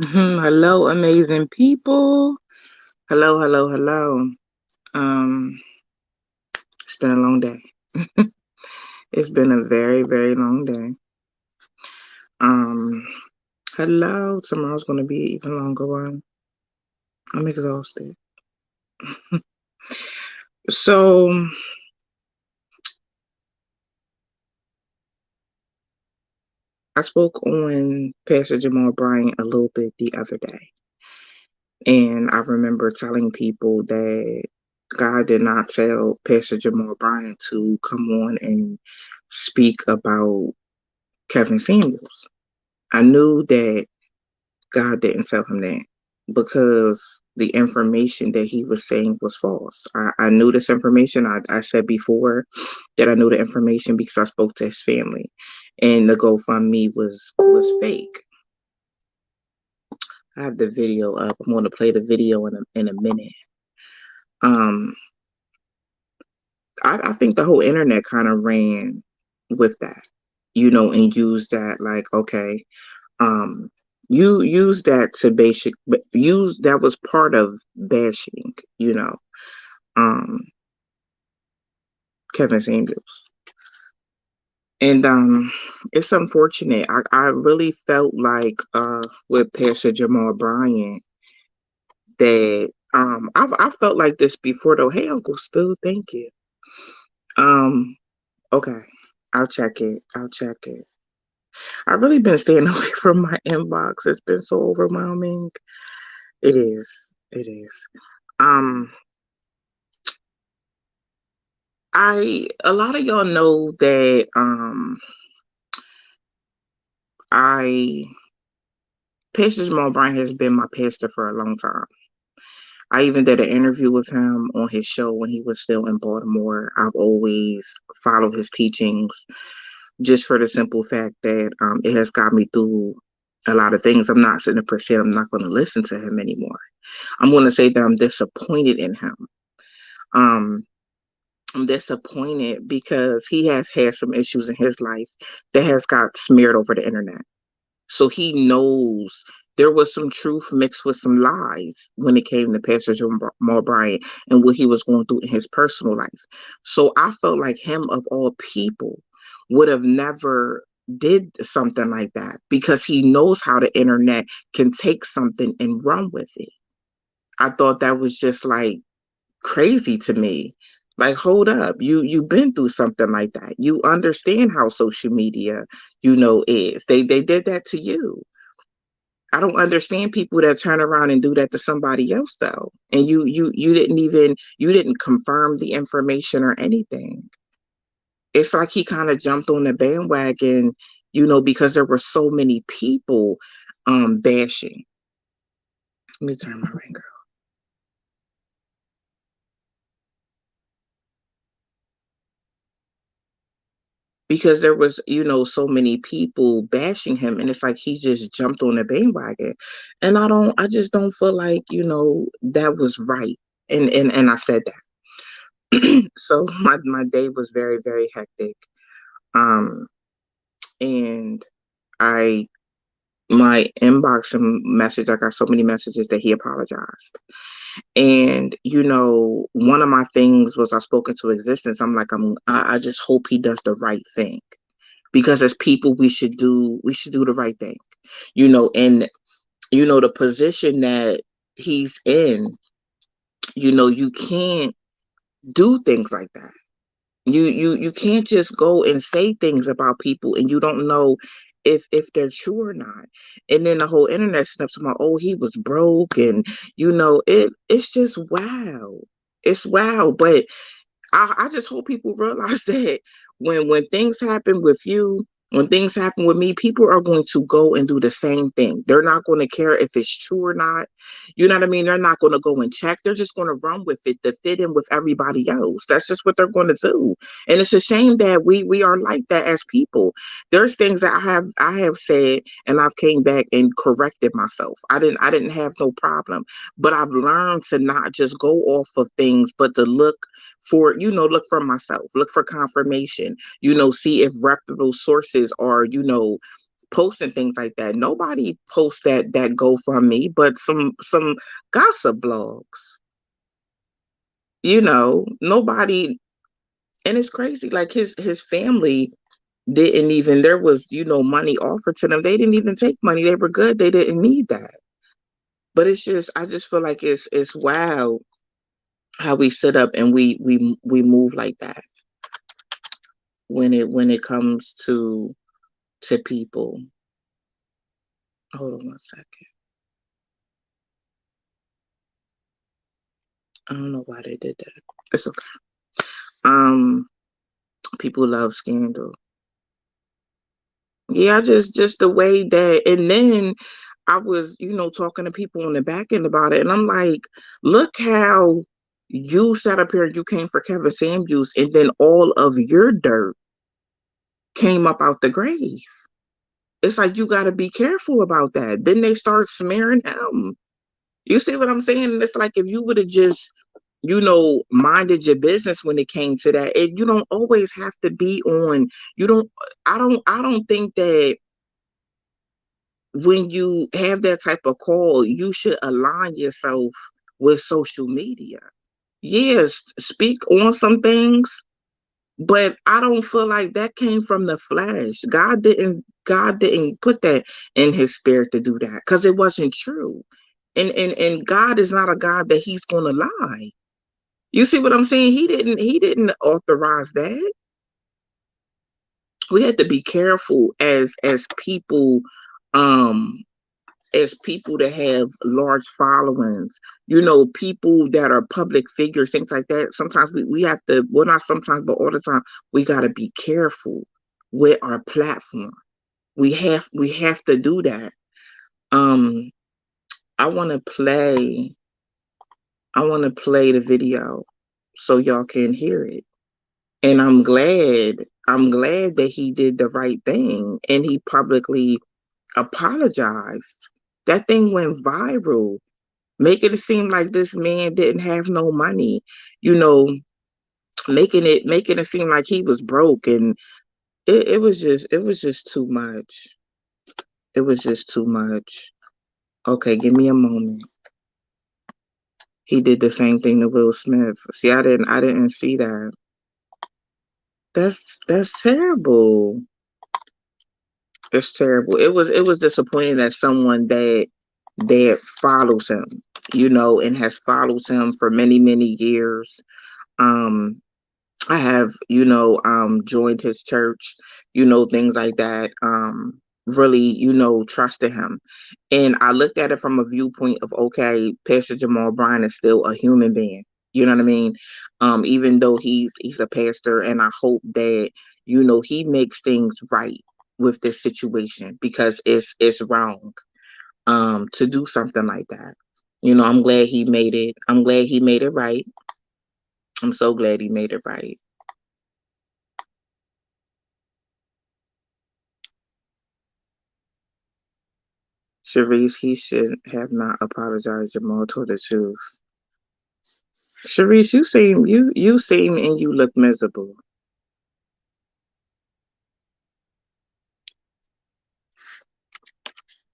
Hello, amazing people. Hello, hello, hello. Um, it's been a long day. It's been a very, very long day. Um, hello. Tomorrow's gonna be an even longer one. I'm exhausted. So I spoke on Pastor Jamal Bryant a little bit the other day, and I remember telling people that God did not tell Pastor Jamal Bryant to come on and speak about Kevin Samuels. I knew that God didn't tell him that because the information that he was saying was false. I knew this information. I said before that I knew the information because I spoke to his family, and the GoFundMe was fake. I have the video up. I'm going to play the video in a minute. Um, I think the whole internet kind of ran with that, and used that like, okay, um you use that to basic use that was part of bashing um Kevin Samuels. And it's unfortunate. I really felt like with Pastor Jamal Bryant that I felt like this before though. Hey, Uncle Stu, thank you. um okay, I'll check it. I've really been staying away from my inbox. It's been so overwhelming. It is. um a lot of y'all know that I Pastor Jamal Bryant has been my pastor for a long time. I even did an interview with him on his show when he was still in Baltimore. I've always followed his teachings just for the simple fact that it has got me through a lot of things. I'm not sitting per se, I'm not going to listen to him anymore. I'm going to say that I'm disappointed in him. Um, I'm disappointed because he has had some issues in his life that has got smeared over the internet. So he knows there was some truth mixed with some lies when it came to Pastor Jamal Bryant and what he was going through in his personal life. So I felt like him of all people would have never did something like that because he knows how the internet can take something and run with it. I thought that was just like crazy to me. Like, hold up, you've been through something like that. You understand how social media, is. They did that to you. I don't understand people that turn around and do that to somebody else though. And you didn't confirm the information or anything. It's like he kind of jumped on the bandwagon, because there were so many people bashing. Let me turn my ringer. Because there was so many people bashing him, and it's like he just jumped on the bandwagon, and I just don't feel like that was right. And I said that. So my day was very, very hectic. um and I my inbox and message, I got so many messages that he apologized. And one of my things was I spoke into existence. I'm like, I just hope he does the right thing, because as people we should do the right thing. And the position that he's in, you can't do things like that. You can't just go and say things about people and you don't know if they're true or not. And then the whole internet snaps about, oh, he was broke, and it's just wow. It's wow. But I just hope people realize that when things happen with you, when things happen with me, people are going to go and do the same thing. They're not going to care if it's true or not. You know what I mean? They're not going to go and check. They're just going to run with it to fit in with everybody else. That's just what they're going to do. And it's a shame that we are like that as people. There's things that I have said and I've came back and corrected myself. I didn't have no problem, but I've learned to not just go off of things, but to look for myself, look for confirmation, see if reputable sources are, posting things like that. Nobody posts that GoFundMe, but some gossip blogs. Nobody, and it's crazy. Like his family didn't even, there was, money offered to them. They didn't even take money. They were good. They didn't need that. But it's just, I just feel like it's wild how we sit up and we move like that when it comes to people. Hold on 1 second. I don't know why they did that. It's okay. Um, People love scandal. Yeah, just the way that, and then I was, talking to people on the back end about it, and I'm like, look how you sat up here, you came for Kevin Samuels, and then all of your dirt came up out the grave. It's like you got to be careful about that. Then they start smearing him. You see what I'm saying? And it's like if you would have just, minded your business when it came to that. And you don't always have to be on. You don't. I don't think that when you have that type of call, you should align yourself with social media. Yes, speak on some things, but I don't feel like that came from the flesh. God didn't put that in his spirit to do that because it wasn't true. And God is not a God that he's gonna lie. You see what I'm saying? He didn't authorize that. We have to be careful um as people that have large followings, people that are public figures, things like that. Sometimes we have to, well, not sometimes, but all the time, we got to be careful with our platform. We have to do that. Um, I want to play. I want to play the video so y'all can hear it. And I'm glad that he did the right thing and he publicly apologized. That thing went viral, making it seem like this man didn't have no money, you know, making it seem like he was broke, and it was just too much. It was just too much. Okay, give me a moment. He did the same thing to Will Smith. See, I didn't see that. That's terrible. It's terrible. It was disappointing that someone that follows him, and has followed him for many, many years. Um, I have, joined his church, things like that. Really, trusted him. And I looked at it from a viewpoint of, okay, Pastor Jamal Bryant is still a human being. You know what I mean? Even though he's a pastor, and I hope that, he makes things right with this situation because it's wrong to do something like that. I'm glad he made it. I'm glad he made it right. I'm so glad he made it right. Sharice, he should have not apologized. Jamal told the truth. Sharice, you seem and you look miserable.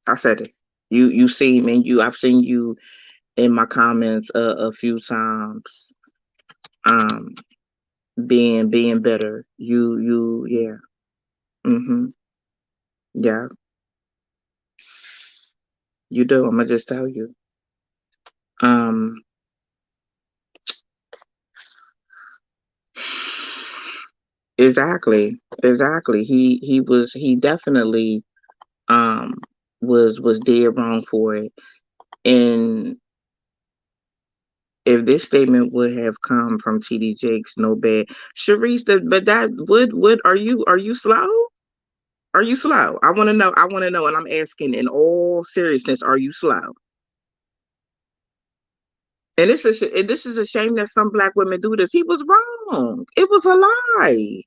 I said it. You seem and I've seen you in my comments a few times. Um, being better. Yeah. Mhm. Yeah, you do. I'm gonna just tell you. Um, exactly, exactly. He definitely um was dead wrong for it. And if this statement would have come from TD Jakes, no bad. Sharice, but that would are you slow? Are you slow? I want to know. I want to know, and I'm asking in all seriousness, are you slow? And this is a shame that some black women do this. He was wrong. It was a lie.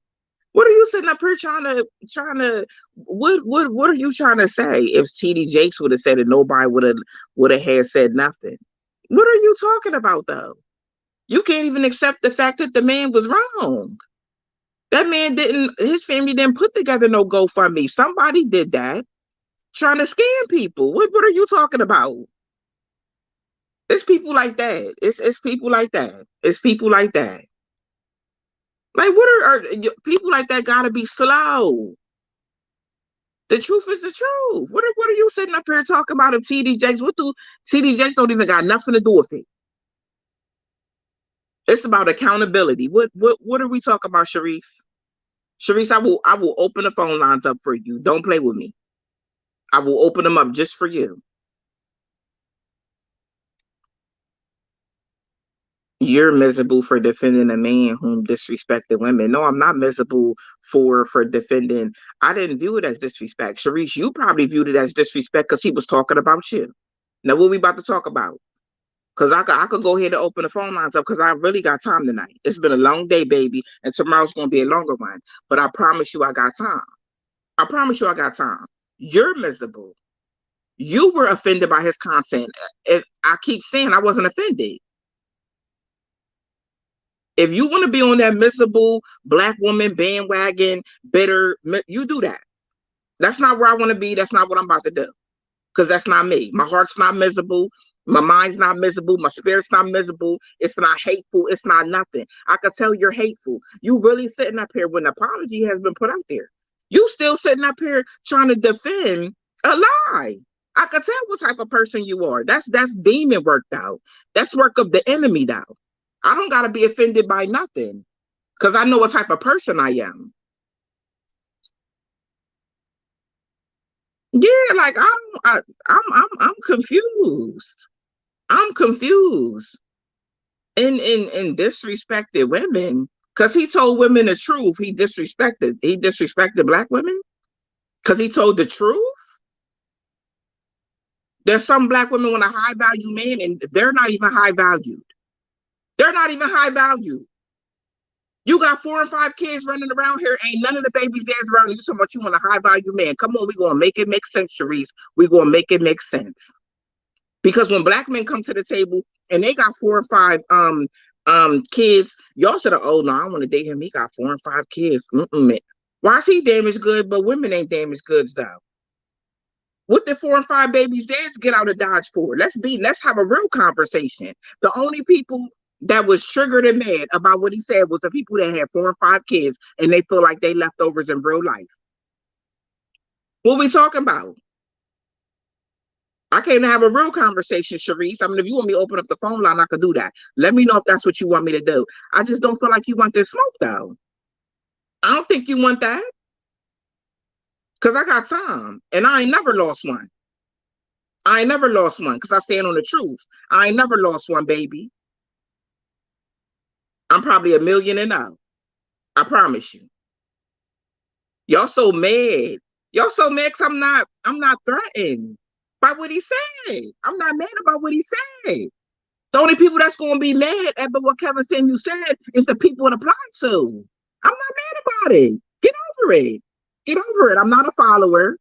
What are you sitting up here trying to what are you trying to say? If TD Jakes would have said it, nobody would have had said nothing. What are you talking about though? You can't even accept the fact that the man was wrong. That man didn't, his family didn't put together no GoFundMe. Somebody did that. trying to scam people. What are you talking about? It's people like that. It's people like that. It's people like that. Like, people like that? Gotta be slow. The truth is the truth. What are you sitting up here talking about? Of TD Jakes? What do TD Jakes don't even got nothing to do with it? It's about accountability. What are we talking about, Sharice? Sharice, I will open the phone lines up for you. Don't play with me. I will open them up just for you. You're miserable for defending a man whom disrespected women. No, I'm not miserable for defending. I didn't view it as disrespect. Sharice, you probably viewed it as disrespect because he was talking about you. Now, what we about to talk about? Because I could go ahead and open the phone lines up because I really got time tonight. It's been a long day, baby, and tomorrow's going to be a longer one. But I promise you I got time. I promise you I got time. You're miserable. You were offended by his content. If I keep saying I wasn't offended. If you want to be on that miserable black woman bandwagon, bitter, you do that. That's not where I want to be. That's not what I'm about to do. Because that's not me. My heart's not miserable. My mind's not miserable. My spirit's not miserable. It's not hateful. It's not nothing. I can tell you're hateful. You really sitting up here when an apology has been put out there. You still sitting up here trying to defend a lie. I can tell what type of person you are. That's demon work though. That's work of the enemy though. I don't gotta be offended by nothing because I know what type of person I am. Yeah, like I'm confused. I'm confused. In disrespected women because he told women the truth. He disrespected black women because he told the truth. There's some black women want a high value man and they're not even high valued. They're not even high valued. You got 4 and 5 kids running around here. Ain't none of the babies dad's around. You talking about you want a high value man. Come on, we gonna make it make sense, Sharice. We gonna make it make sense. Because when black men come to the table and they got 4 or 5 kids, y'all said, oh no, I want to date him. He got 4 and 5 kids. Why is he damaged good, but women ain't damaged goods though? What did 4 and 5 babies dads get out of Dodge for? Let's have a real conversation. The only people that was triggered and mad about what he said was the people that had 4 and 5 kids and they feel like they leftovers in real life. What we talking about? I can't have a real conversation, Sharice. I mean, if you want me to open up the phone line, I could do that. Let me know if that's what you want me to do. I just don't feel like you want this smoke, though. I don't think you want that. Because I got time. And I ain't never lost one. I ain't never lost one because I stand on the truth. I ain't never lost one, baby. I'm probably a million and out. I promise you. Y'all so mad. Y'all so mad because I'm not threatened by what he said. I'm not mad about what he said. The only people that's going to be mad at what Kevin Samuel said is the people it applied to. I'm not mad about it. Get over it. Get over it. I'm not a follower.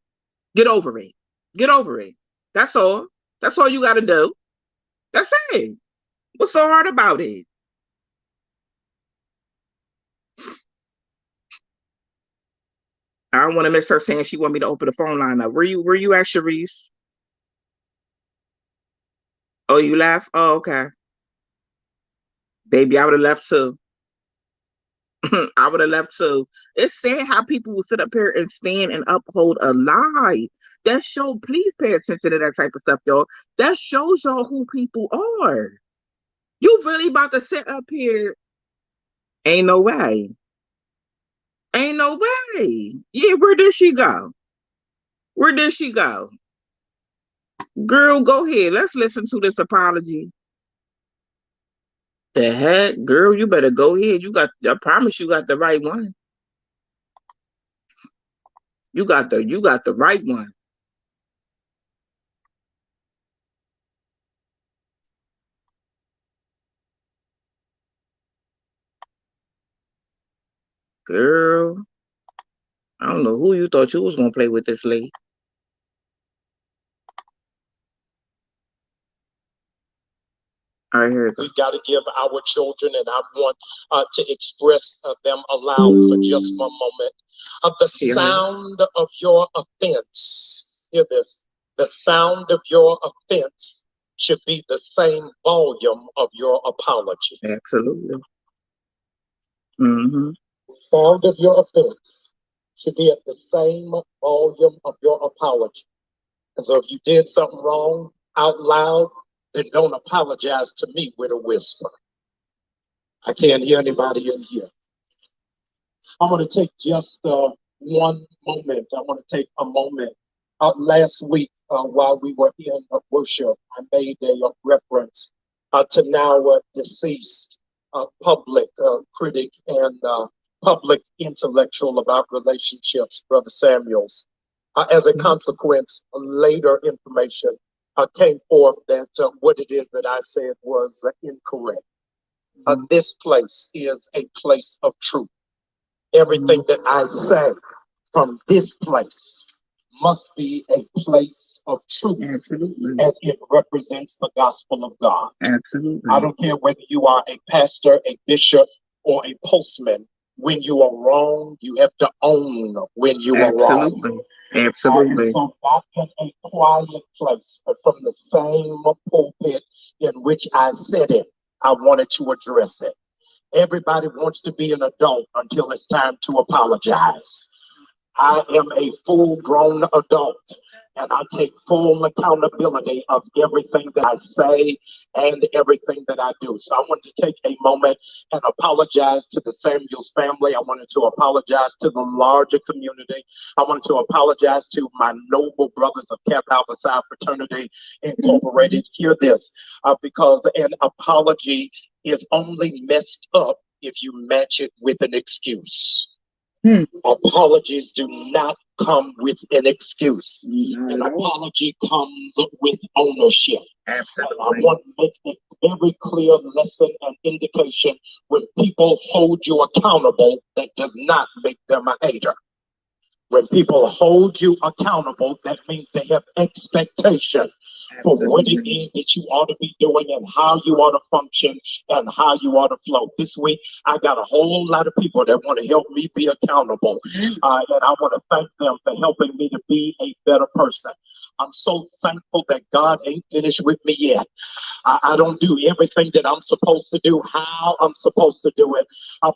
Get over it. Get over it. That's all. That's all you got to do. That's it. What's so hard about it? I don't want to miss her saying she want me to open the phone line up. Were you at, Sharice? Oh, you left? Oh, okay. Baby, I would have left too. I would have left too. It's sad how people will sit up here and stand and uphold a lie. That show, please pay attention to that type of stuff, y'all. That shows y'all who people are. You really about to sit up here? Ain't no way. Ain't no way. Yeah, where did she go? Where did she go? Girl, go ahead. Let's listen to this apology. The heck, girl, you better go ahead. I promise you got the right one. You got the right one. Girl, I don't know who you thought you was gonna play with this late. All right, here it goes. We got to give our children, and I want to express them aloud for just one moment. The Here, honey. sound of your offense Hear this. The sound of your offense should be the same volume of your apology. Absolutely. Mm-hmm. Sound of your offense should be at the same volume of your apology. And so if you did something wrong out loud, then don't apologize to me with a whisper. I can't hear anybody in here. I want to take just one moment. I want to take a moment. Last week, while we were in worship, I made a reference to now deceased public critic and public intellectual about relationships, Brother Samuels. As a consequence, later information came forth that what it is that I said was incorrect. This place is a place of truth. Everything that I say from this place must be a place of truth. Absolutely. As it represents the gospel of God. Absolutely. I don't care whether you are a pastor, a bishop, or a postman. When you are wrong, you have to own when you are wrong. Absolutely. And so not in a quiet place, but from the same pulpit in which I said it, I wanted to address it. Everybody wants to be an adult until it's time to apologize. I am a full grown adult and I take full accountability of everything that I say and everything that I do. So I want to take a moment and apologize to the Samuels family. I wanted to apologize to the larger community. I wanted to apologize to my noble brothers of Kappa Alpha Psi Fraternity Incorporated. Hear this, because an apology is only messed up if you match it with an excuse. Apologies do not come with an excuse. An apology comes with ownership. Absolutely. I want to make a very clear lesson and indication: when people hold you accountable, that does not make them a hater. When people hold you accountable, that means they have expectation for what it is that you ought to be doing and how you ought to function and how you ought to flow. This week, I got a whole lot of people that want to help me be accountable. And I want to thank them for helping me to be a better person. I'm so thankful that God ain't finished with me yet. I don't do everything that I'm supposed to do, how I'm supposed to do it.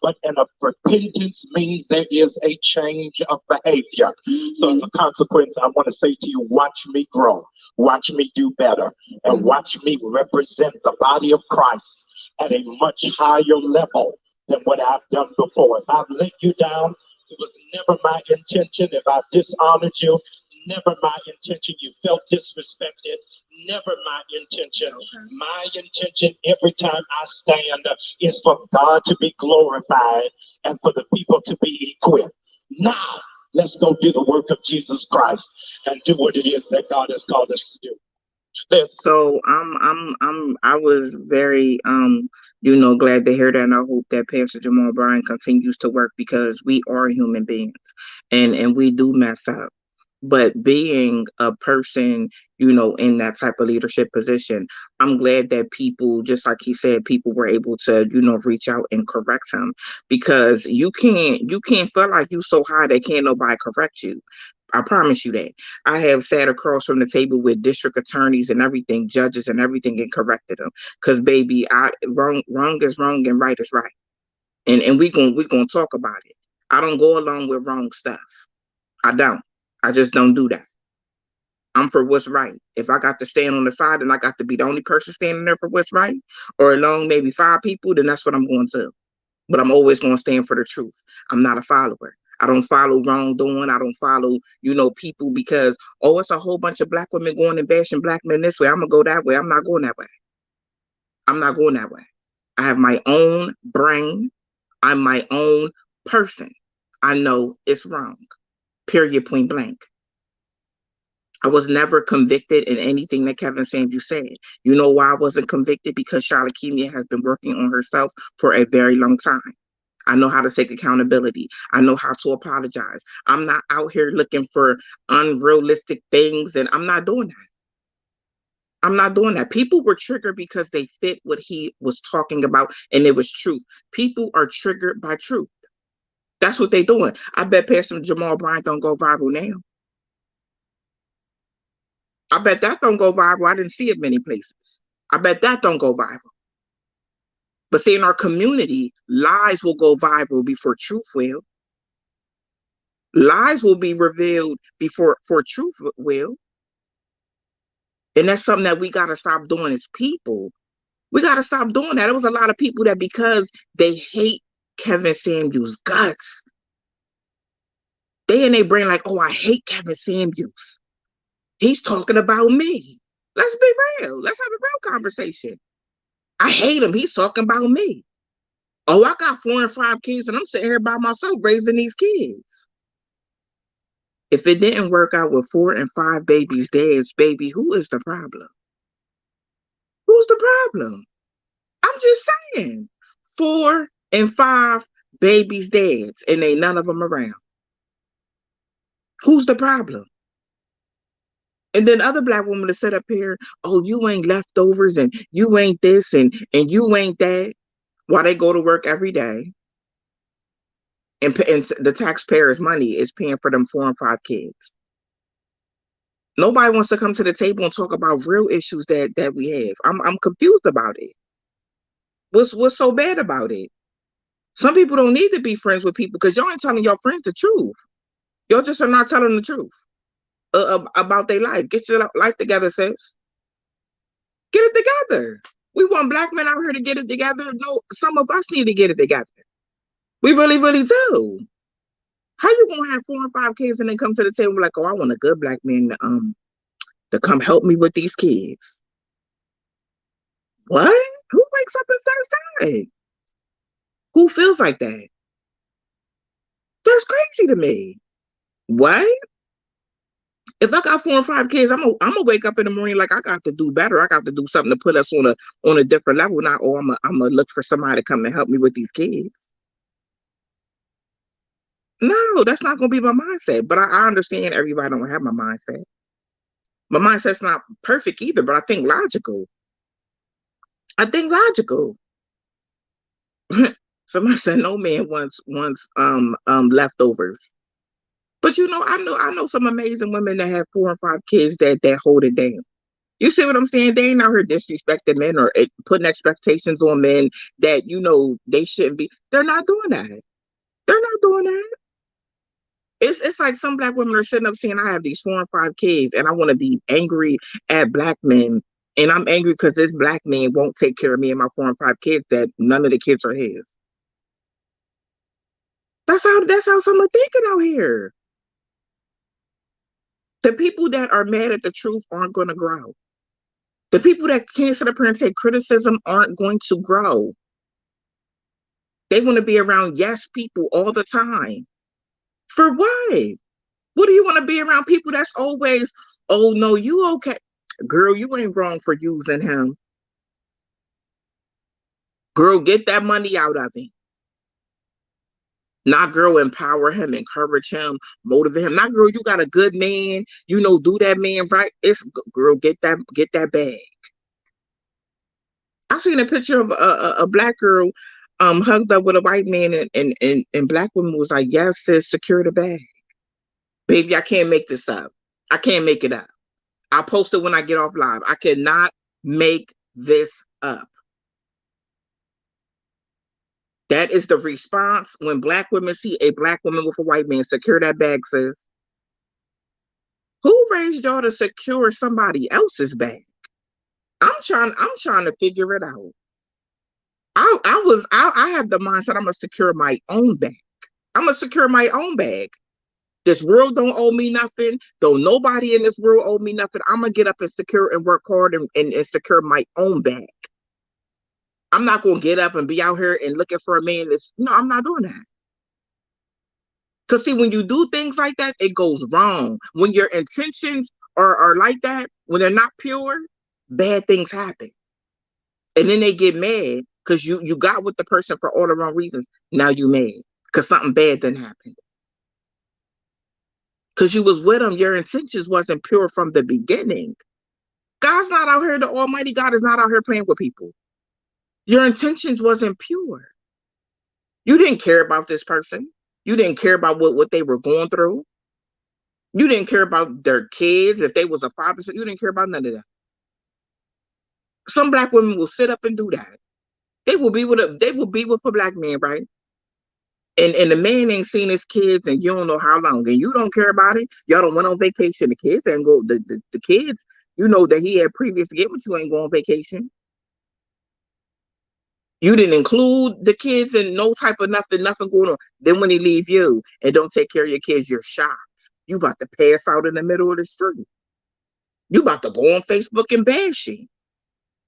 But and a repentance means there is a change of behavior. So as a consequence, I want to say to you, watch me grow, watch me do better, and watch me represent the body of Christ at a much higher level than what I've done before. If I've let you down, it was never my intention. If I dishonored you, never my intention. You felt disrespected, never my intention. My intention every time I stand is for God to be glorified and for the people to be equipped. Now, let's go do the work of Jesus Christ and do what it is that God has called us to do. So I was very glad to hear that, and I hope that Pastor Jamal Bryant continues to work, because we are human beings, and we do mess up. But being a person, in that type of leadership position, I'm glad that people, just like he said, people were able to, reach out and correct him, because you can't feel like you so high that can't nobody correct you. I promise you that. I have sat across from the table with district attorneys and everything, judges and everything, and corrected them. Cause baby, wrong is wrong and right is right. And we gonna talk about it. I don't go along with wrong stuff. I don't. I just don't do that. I'm for what's right. If I got to stand on the side and I got to be the only person standing there for what's right, or along maybe 5 people, then that's what I'm going to. But I'm always going to stand for the truth. I'm not a follower. I don't follow wrongdoing. I don't follow, people because, oh, it's a whole bunch of black women going and bashing black men this way. I'm going to go that way. I'm not going that way. I'm not going that way. I have my own brain. I'm my own person. I know it's wrong. Period, point blank. I was never convicted in anything that Kevin Samuel said. You know why I wasn't convicted? Because Charlotte Kemia has been working on herself for a very long time. I know how to take accountability. I know how to apologize. I'm not out here looking for unrealistic things, and I'm not doing that. I'm not doing that. People were triggered because they fit what he was talking about, and it was truth. People are triggered by truth. That's what they're doing. I bet Pastor Jamal Bryant don't go viral now. I bet that don't go viral. I didn't see it many places. I bet that don't go viral. But see, in our community, lies will go viral before truth will. Lies will be revealed before for truth will. And that's something that we gotta stop doing as people. We gotta stop doing that. There was a lot of people that because they hate Kevin Samuels' guts, they in their brain like, oh, I hate Kevin Samuels. He's talking about me. Let's be real. Let's have a real conversation. I hate him. He's talking about me. Oh, I got 4 and 5 kids and I'm sitting here by myself raising these kids. If it didn't work out with 4 and 5 babies' dads, baby, who is the problem? Who's the problem? I'm just saying. 4 and 5 babies' dads, and ain't none of them around. Who's the problem? And then other black women to sit up here, oh, you ain't leftovers, and you ain't this, and you ain't that, while they go to work every day, and the taxpayers' money is paying for them 4 and 5 kids. Nobody wants to come to the table and talk about real issues that we have. I'm confused about it. What's so bad about it? Some people don't need to be friends with people because y'all ain't telling your friends the truth. Y'all just are not telling the truth about their life. Get your life together, sis. Get it together. We want black men out here to get it together. No, some of us need to get it together. We really, really do. How you gonna have 4 and 5 kids and then come to the table like, oh, I want a good black man to come help me with these kids? What? Who wakes up and says that? Who feels like that? That's crazy to me. What? If I got 4 and 5 kids, I'm gonna wake up in the morning like I got to do better. I got to do something to put us on a different level. Not oh, I'm gonna look for somebody to come and help me with these kids. No, that's not gonna be my mindset. But I understand everybody don't have my mindset. My mindset's not perfect either, but I think logical. I think logical. Somebody said no man wants leftovers. But I know some amazing women that have 4 and 5 kids that hold it down. You see what I'm saying? They ain't out here disrespecting men or putting expectations on men that they shouldn't be. They're not doing that. They're not doing that. It's like some black women are sitting up saying, I have these 4 and 5 kids and I want to be angry at black men. And I'm angry because this black man won't take care of me and my 4 and 5 kids that none of the kids are his. That's how some are thinking out here. The people that are mad at the truth aren't going to grow. The people that can't sit up here and take criticism aren't going to grow. They want to be around yes people all the time. For what? What do you want to be around people that's always, oh no, you okay? Girl, you ain't wrong for using him. Girl, get that money out of him. Not girl, empower him, encourage him, motivate him. Not girl, you got a good man, do that man right. It's girl, get that bag. I seen a picture of a black girl hugged up with a white man and black woman was like, yes, sis, secure the bag. Baby, I can't make this up. I can't make it up. I'll post it when I get off live. I cannot make this up. That is the response when black women see a black woman with a white man. Secure that bag, sis. Who raised y'all to secure somebody else's bag? I'm trying to figure it out. I have the mindset I'm gonna secure my own bag. I'm gonna secure my own bag. This world don't owe me nothing. Don't nobody in this world owe me nothing. I'm gonna get up and secure and work hard and secure my own bag. I'm not gonna get up and be out here and looking for a man no, I'm not doing that. Because see, when you do things like that, it goes wrong. When your intentions are like that, when they're not pure, bad things happen. And then they get mad because you got with the person for all the wrong reasons. Now you mad because something bad didn't happen. Because you was with them, your intentions wasn't pure from the beginning. God's not out here, the Almighty God is not out here playing with people. Your intentions wasn't pure. You didn't care about this person. You didn't care about what they were going through. You didn't care about their kids, if they was a father, so you didn't care about none of that. Some black women will sit up and do that. They will be with a black man, right? And the man ain't seen his kids and you don't know how long, and you don't care about it. Y'all don't went on vacation. The kids ain't go. The kids, you know that he had previous to get with you, ain't go on vacation. You didn't include the kids in no type of nothing going on. Then when he leave you and don't take care of your kids, you're shocked. You about to pass out in the middle of the street. You about to go on Facebook and bash him.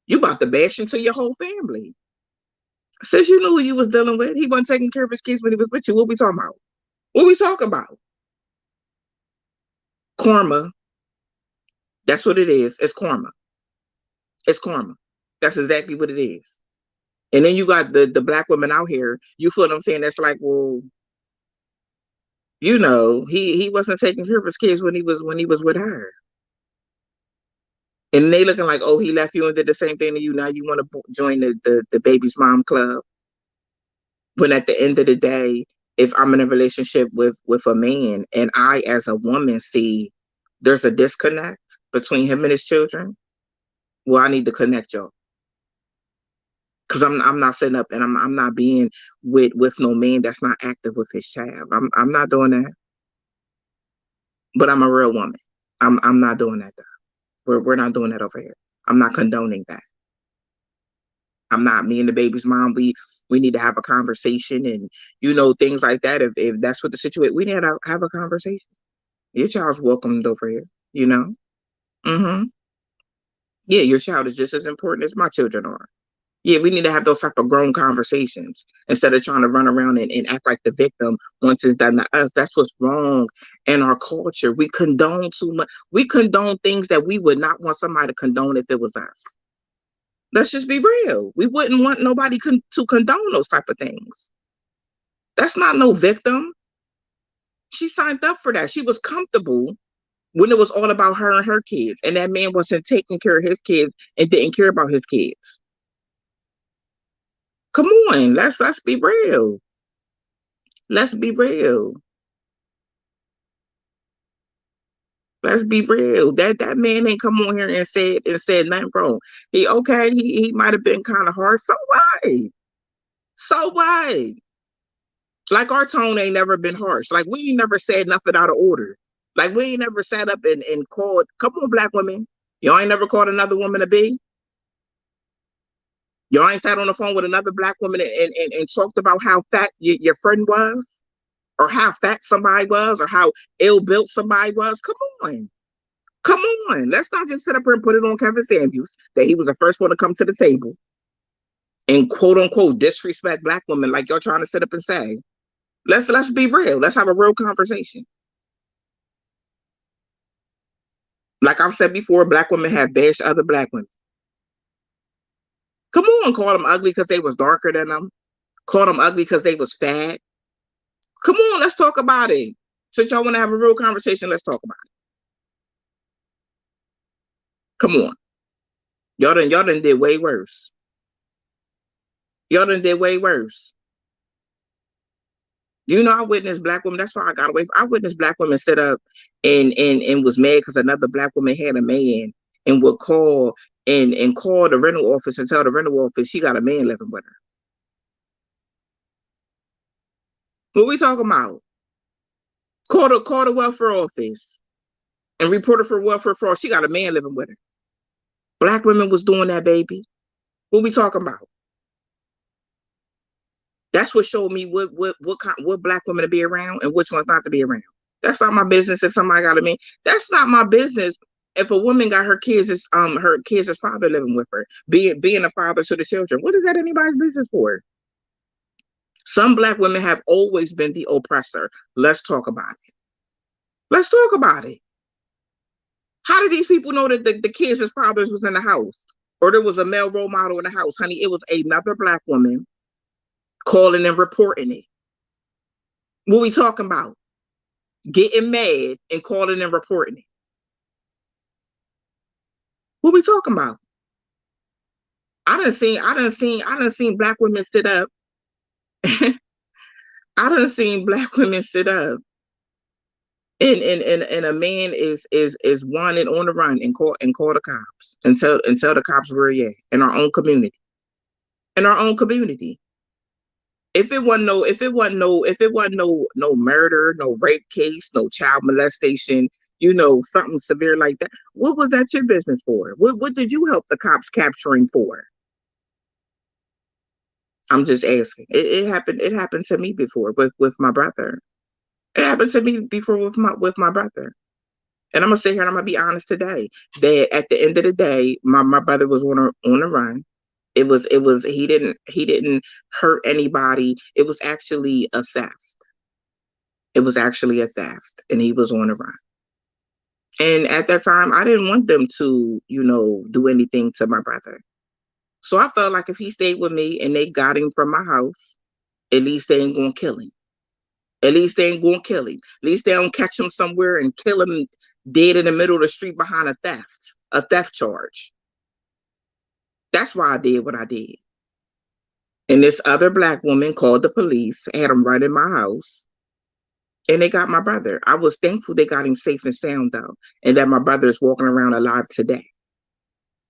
You about to bash into your whole family. Since you knew who you was dealing with, he wasn't taking care of his kids when he was with you. What we talking about? What we talking about? Karma. That's what it is. It's karma. It's karma. That's exactly what it is. And then you got the black women out here. You feel what I'm saying? That's like, well, he wasn't taking care of his kids when he was with her. And they looking like, oh, he left you and did the same thing to you. Now you want to join the baby's mom club. When at the end of the day, if I'm in a relationship with a man and I as a woman see there's a disconnect between him and his children, well, I need to connect y'all. Because I'm not sitting up and I'm not being with no man that's not active with his child. I'm not doing that. But I'm a real woman. I'm not doing that though. We're not doing that over here. I'm not condoning that. I'm not. Me and the baby's mom, we need to have a conversation and things like that. If that's what the situation, we need to have a conversation. Your child's welcomed over here, you know? Mm-hmm. Yeah, your child is just as important as my children are. Yeah, we need to have those type of grown conversations instead of trying to run around and act like the victim once it's done to us. That's what's wrong in our culture. We condone too much. We condone things that we would not want somebody to condone if it was us. Let's just be real. We wouldn't want nobody to condone those type of things. That's not no victim. She signed up for that. She was comfortable when it was all about her and her kids, and that man wasn't taking care of his kids and didn't care about his kids. Come on, let's be real. Let's be real. Let's be real. That man ain't come on here and said nothing wrong. He might have been kind of hard. So what? So what? Like our tone ain't never been harsh. Like we ain't never said nothing out of order. Like we ain't never sat up and called. Come on, black women. Y'all ain't never called another woman a B. Y'all ain't sat on the phone with another black woman and talked about how fat your friend was, or how fat somebody was, or how ill built somebody was. Come on. Come on. Let's not just sit up here and put it on Kevin Samuels that he was the first one to come to the table and quote unquote disrespect black women like y'all trying to sit up and say. Let's be real. Let's have a real conversation. Like I've said before, black women have bashed other black women. Come on, call them ugly because they was darker than them. Call them ugly because they was fat. Come on, let's talk about it. Since y'all want to have a real conversation, let's talk about it. Come on. Y'all done did way worse. Y'all done did way worse. I witnessed black women. That's why I got away. I witnessed black women sit up and was mad because another black woman had a man and would call and call the rental office and tell the rental office she got a man living with her. What we talking about? Call the welfare office and report her for welfare fraud. She got a man living with her. Black women was doing that, baby. What we talking about? That's what showed me what black women to be around and which ones not to be around. That's not my business if somebody got a man. That's not my business if a woman got her kids' father living with her, being a father to the children. What is that anybody's business for? Some black women have always been the oppressor. Let's talk about it. Let's talk about it. How did these people know that the kids' fathers was in the house? Or there was a male role model in the house? Honey, it was another black woman calling and reporting it. What we talking about? Getting mad and calling and reporting it. What we talking about? I done seen black women sit up. I done seen black women sit up And a man is wanted on the run and call the cops and tell the cops where he at in our own community. In our own community. If it wasn't no murder, no rape case, no child molestation, something severe like that, what was that your business for? What did you help the cops capturing for? I'm just asking. It happened to me before with my brother. It happened to me before with my brother. And I'm gonna sit here and I'm gonna be honest today that at the end of the day, my brother was on a run. It was he didn't hurt anybody. It was actually a theft. It was actually a theft, and he was on a run. And at that time, I didn't want them to, do anything to my brother. So I felt like if he stayed with me and they got him from my house, at least they ain't gonna kill him. At least they ain't gonna kill him. At least they don't catch him somewhere and kill him dead in the middle of the street behind a theft charge. That's why I did what I did. And this other black woman called the police, had them right in my house, and they got my brother. I was thankful they got him safe and sound though, and that my brother is walking around alive today.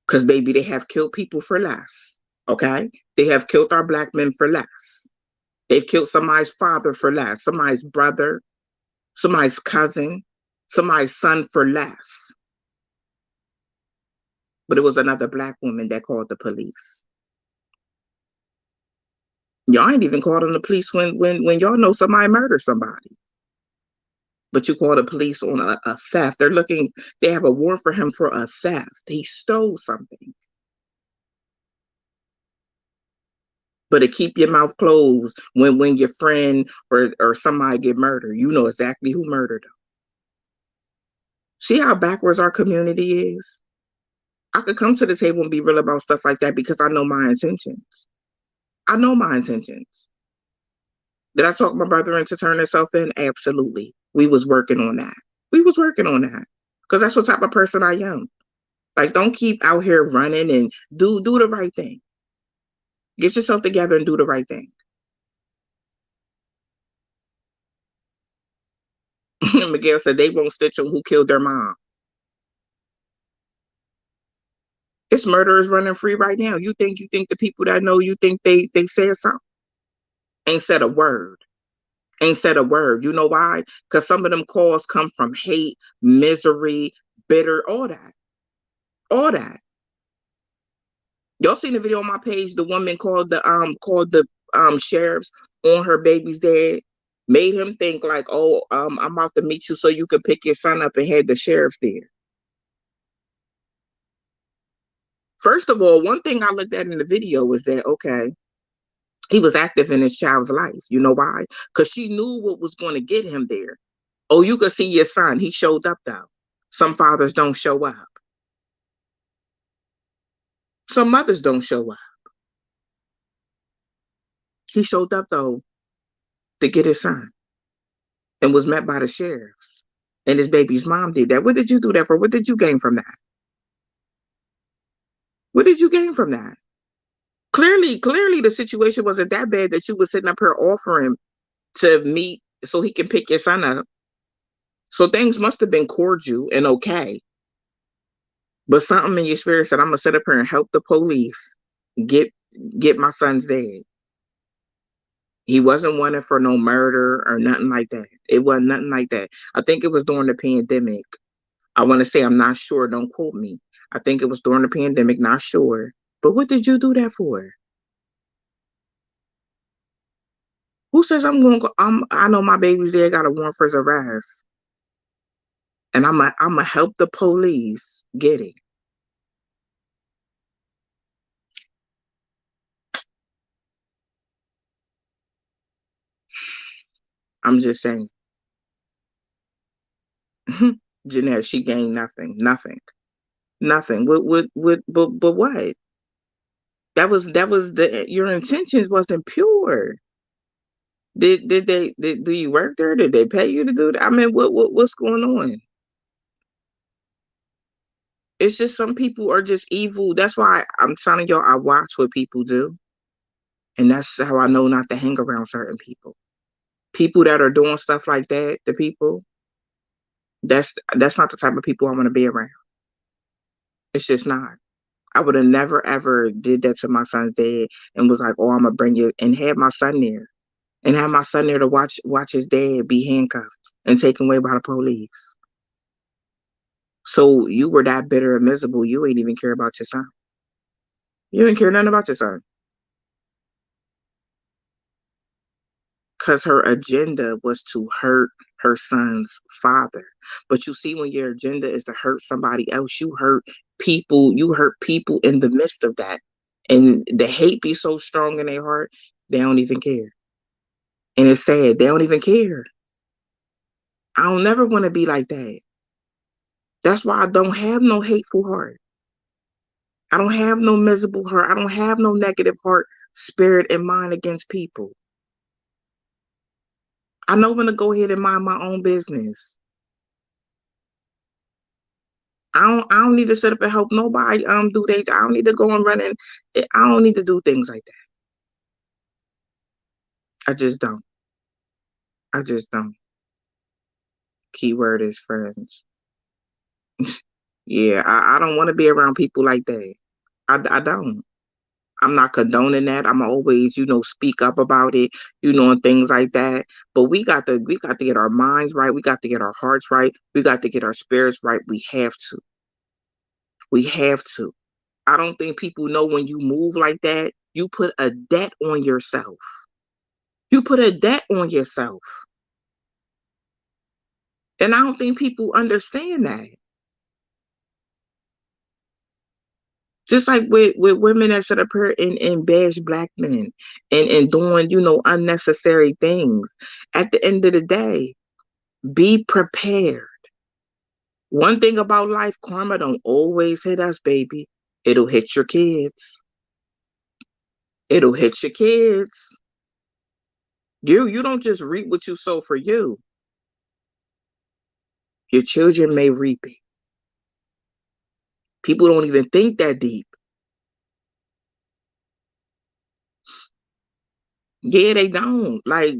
Because baby, they have killed people for less. Okay, they have killed our black men for less. They've killed somebody's father for less, somebody's brother, somebody's cousin, somebody's son for less. But it was another black woman that called the police. Y'all ain't even called on the police when y'all know somebody murdered somebody. But you call the police on a theft. They have a warrant for him for a theft. He stole something. But to keep your mouth closed when your friend or somebody get murdered, you know exactly who murdered them. See how backwards our community is? I could come to the table and be real about stuff like that because I know my intentions. I know my intentions. Did I talk my brother into turning himself in? Absolutely. We was working on that. We was working on that. Because that's what type of person I am. Like, don't keep out here running and do the right thing. Get yourself together and do the right thing. Miguel said they won't stitch on who killed their mom. This murderers running free right now. You think the people that know you think they said something? Ain't said a word. Ain't said a word. You know why? Because some of them calls come from hate, misery, bitter, all that. All that. Y'all seen the video on my page? The woman called the sheriffs on her baby's dad, made him think like, oh, I'm about to meet you so you can pick your son up, and had the sheriffs there. First of all, one thing I looked at in the video was that, okay, he was active in his child's life. You know why? Because she knew what was going to get him there. Oh, you could see your son. He showed up though. Some fathers don't show up. Some mothers don't show up. He showed up though to get his son and was met by the sheriffs. And his baby's mom did that. What did you do that for? What did you gain from that? What did you gain from that? Clearly, the situation wasn't that bad that you was sitting up here offering to meet so he can pick your son up. So things must have been cordial and okay. But something in your spirit said, I'm gonna sit up here and help the police get get my son's dad. He wasn't wanted for no murder or nothing like that. It wasn't nothing like that. I think it was during the pandemic. I want to say, I'm not sure. Don't quote me. I think it was during the pandemic. Not sure. But what did you do that for? Who says I'm going to go? I know my baby's there got a warrant for his arrest. And I'm a help the police get it. I'm just saying. Jeanette, she gained nothing. Nothing. Nothing. But what? That was your intentions wasn't pure. Do you work there? Did they pay you to do that? I mean, what's going on? It's just some people are just evil. That's why I'm telling y'all I watch what people do. And that's how I know not to hang around certain people. People that are doing stuff like that, the people, That's not the type of people I want to be around. It's just not. I would have never ever did that to my son's dad and was like, "Oh, I'm gonna bring you," and have my son there and have my son there to watch his dad be handcuffed and taken away by the police. So you were that bitter and miserable. You ain't even care about your son. You didn't care nothing about your son because her agenda was to hurt her son's father. But you see, when your agenda is to hurt somebody else, you hurt people. You hurt people in the midst of that, and the hate be so strong in their heart, they don't even care. And it's sad. They don't even care. I don't never want to be like that. That's why I don't have no hateful heart. I don't have no miserable heart. I don't have no negative heart, spirit, and mind against people. I know when to go ahead and mind my own business. I don't need to sit up and help nobody do they. I don't need to go and run and I don't need to do things like that. I just don't. I just don't. Keyword is friends. Yeah, I don't want to be around people like that. I don't. I'm not condoning that. I'm always, speak up about it, and things like that. But we got to get our minds right. We got to get our hearts right. We got to get our spirits right. We have to. We have to. I don't think people know when you move like that, you put a debt on yourself. You put a debt on yourself. And I don't think people understand that. Just like with women that sit up here and bash black men and doing, unnecessary things. At the end of the day, be prepared. One thing about life, karma don't always hit us, baby. It'll hit your kids. It'll hit your kids. You don't just reap what you sow for you. Your children may reap it. People don't even think that deep. Yeah, they don't. Like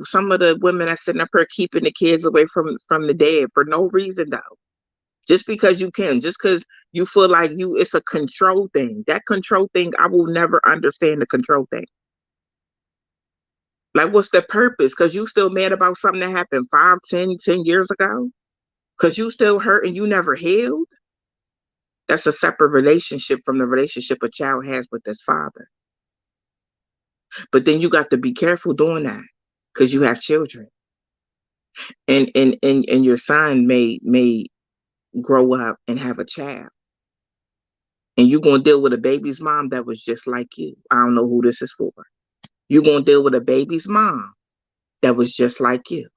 some of the women that sitting up here keeping the kids away from the dad for no reason though. Just because you can, just because you feel like it's a control thing. That control thing, I will never understand the control thing. Like, what's the purpose? Because you still mad about something that happened 5, 10 years ago? Because you still hurt and you never healed? That's a separate relationship from the relationship a child has with his father. But then you got to be careful doing that because you have children. And your son may grow up and have a child. And you're going to deal with a baby's mom that was just like you. I don't know who this is for. You're going to deal with a baby's mom that was just like you.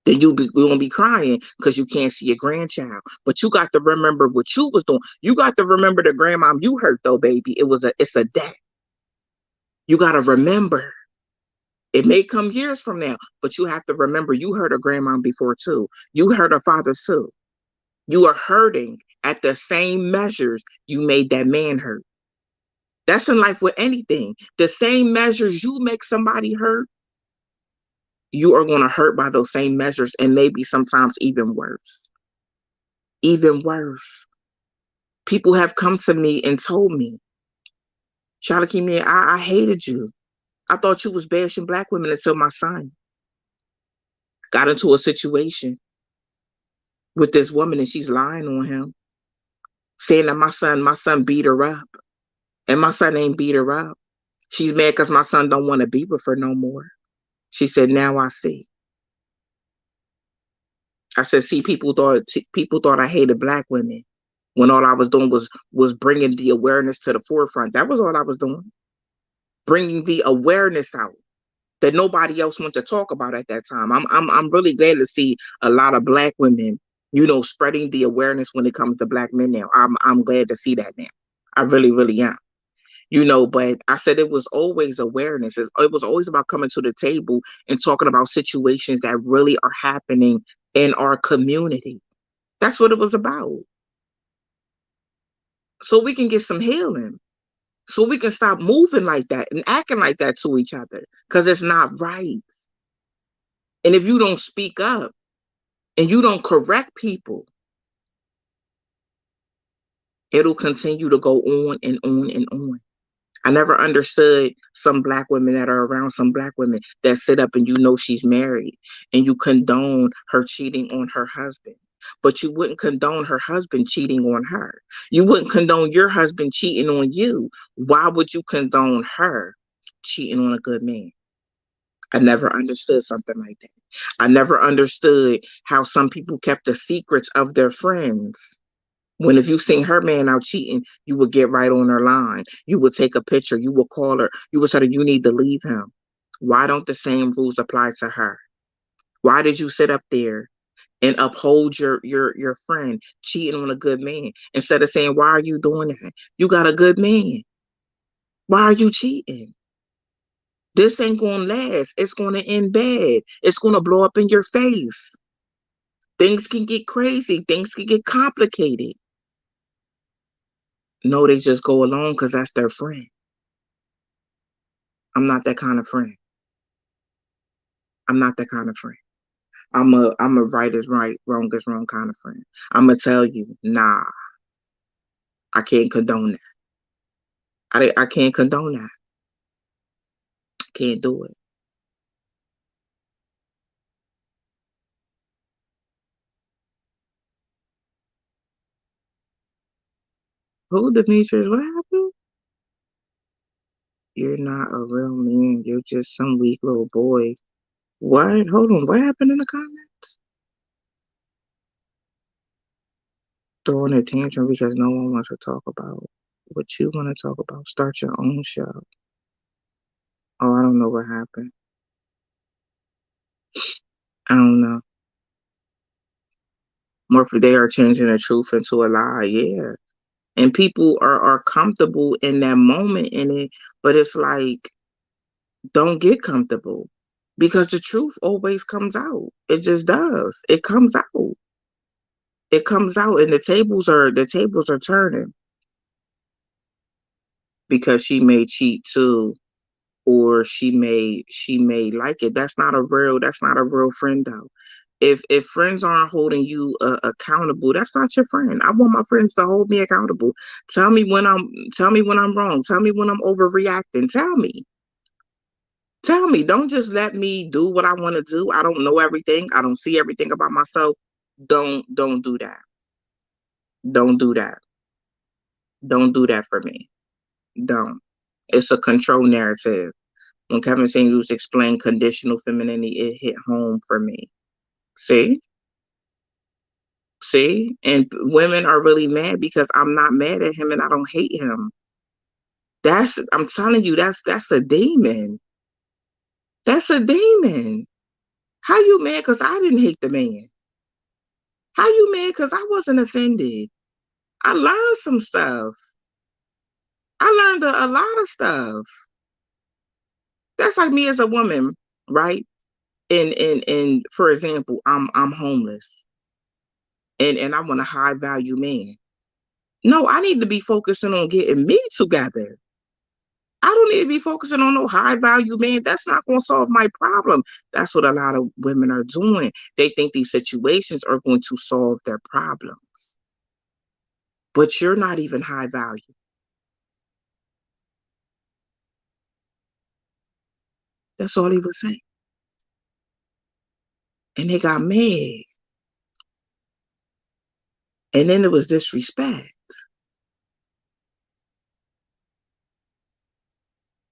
Then you're going to be crying because you can't see your grandchild. But you got to remember what you was doing. You got to remember the grandmom you hurt, though, baby. It's a debt. You got to remember. It may come years from now, but you have to remember you hurt a grandmom before, too. You hurt a father, too. You are hurting at the same measures you made that man hurt. That's in life with anything. The same measures you make somebody hurt, you are going to hurt by those same measures and maybe sometimes even worse. Even worse. People have come to me and told me, Shalakimi, I hated you. I thought you was bashing black women until my son got into a situation with this woman and she's lying on him, saying that my son beat her up. And my son ain't beat her up. She's mad because my son don't want to be with her no more. She said, now I see. I said, see, people thought I hated black women when all I was doing was bringing the awareness to the forefront. That was all I was doing, bringing the awareness out that nobody else wanted to talk about at that time. I'm really glad to see a lot of black women, spreading the awareness when it comes to black men now. I'm glad to see that now. I really, really am. But I said it was always awareness. It was always about coming to the table and talking about situations that really are happening in our community. That's what it was about. So we can get some healing. So we can stop moving like that and acting like that to each other because it's not right. And if you don't speak up and you don't correct people, it'll continue to go on and on and on. I never understood some black women that are around some black women that sit up and you know she's married and you condone her cheating on her husband. But you wouldn't condone her husband cheating on her. You wouldn't condone your husband cheating on you. Why would you condone her cheating on a good man? I never understood something like that. I never understood how some people kept the secrets of their friends. When if you seen her man out cheating, you would get right on her line. You would take a picture. You would call her. You would tell her you need to leave him. Why don't the same rules apply to her? Why did you sit up there and uphold your friend cheating on a good man instead of saying, why are you doing that? You got a good man. Why are you cheating? This ain't gonna last. It's gonna end bad. It's gonna blow up in your face. Things can get crazy. Things can get complicated. No, they just go along because that's their friend. I'm not that kind of friend. I'm not that kind of friend. I'm a right is right, wrong is wrong kind of friend. I'm gonna tell you, nah, I can't condone that. I can't condone that. Can't do it. Who, Demetrius? What happened? You're not a real man. You're just some weak little boy. What? Hold on. What happened in the comments? Throwing a tantrum because no one wants to talk about what you want to talk about. Start your own show. Oh, I don't know what happened. I don't know. More for they are changing the truth into a lie. Yeah. And people are comfortable in that moment in it, but it's like, don't get comfortable because the truth always comes out. It just does. It comes out. It comes out, and the tables are turning because she may cheat too, or she may like it. That's not a real friend though. If friends aren't holding you accountable, that's not your friend. I want my friends to hold me accountable. Tell me when I'm wrong. Tell me when I'm overreacting. Tell me. Don't just let me do what I want to do. I don't know everything. I don't see everything about myself. Don't do that. Don't do that. Don't do that for me. Don't. It's a control narrative. When Kevin Samuels explained conditional femininity, it hit home for me. See? See? And women are really mad because I'm not mad at him and I don't hate him. I'm telling you, that's a demon. That's a demon. How you mad because I didn't hate the man? How you mad because I wasn't offended? I learned some stuff. I learned a lot of stuff. That's like me as a woman, right? And for example, I'm homeless and I want a high value man. No, I need to be focusing on getting me together. I don't need to be focusing on no high value man. That's not going to solve my problem. That's what a lot of women are doing. They think these situations are going to solve their problems, but you're not even high value. That's all he was saying. And they got mad. And then there was disrespect.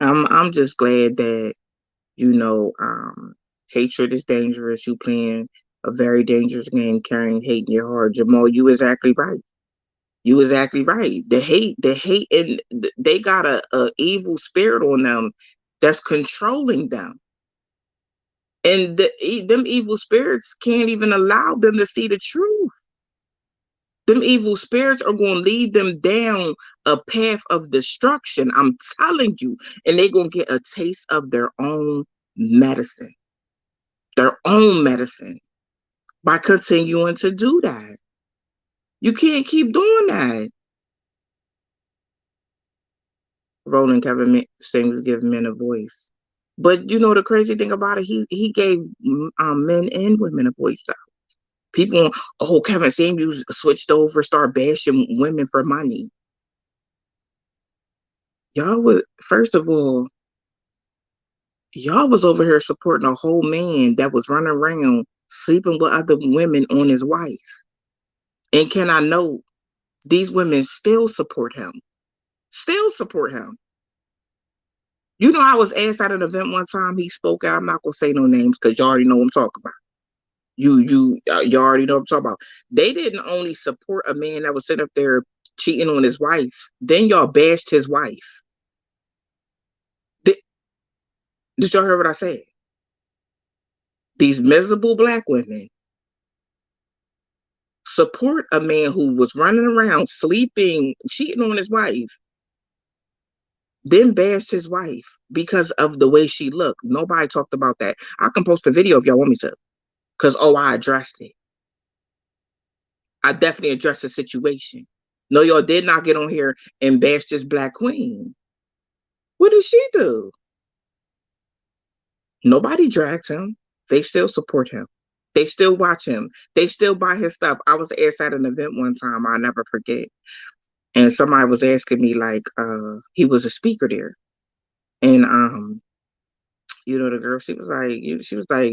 I'm just glad that, you know, hatred is dangerous. You playing a very dangerous game, carrying hate in your heart. Jamal, you exactly right. You exactly right. The hate, and they got a evil spirit on them that's controlling them. And them evil spirits can't even allow them to see the truth. Them evil spirits are going to lead them down a path of destruction. I'm telling you. And they're going to get a taste of medicine, their own medicine by continuing to do that. You can't keep doing that. Roland Kevin Samuels give men a voice. But you know the crazy thing about it, he gave men and women a voice though. People, oh, Kevin Samuels switched over, start bashing women for money. Y'all was, first of all, y'all was over here supporting a whole man that was running around sleeping with other women on his wife. And can I know these women still support him? Still support him. You know, I was asked at an event one time. He spoke out. I'm not gonna say no names because you already know what I'm talking about. You already know what I'm talking about. They didn't only support a man that was sitting up there cheating on his wife. Then y'all bashed his wife. Did, did y'all hear what I said? These miserable black women support a man who was running around sleeping, cheating on his wife, then bashed his wife because of the way she looked. Nobody talked about that. I can post a video if y'all want me to. Because, oh, I addressed it. I definitely addressed the situation. No, y'all did not get on here and bash this black queen. What did she do? Nobody drags him. They still support him. They still watch him. They still buy his stuff. I was asked at an event one time, I'll never forget. And somebody was asking me, like, he was a speaker there. And the girl, she was like, she was like,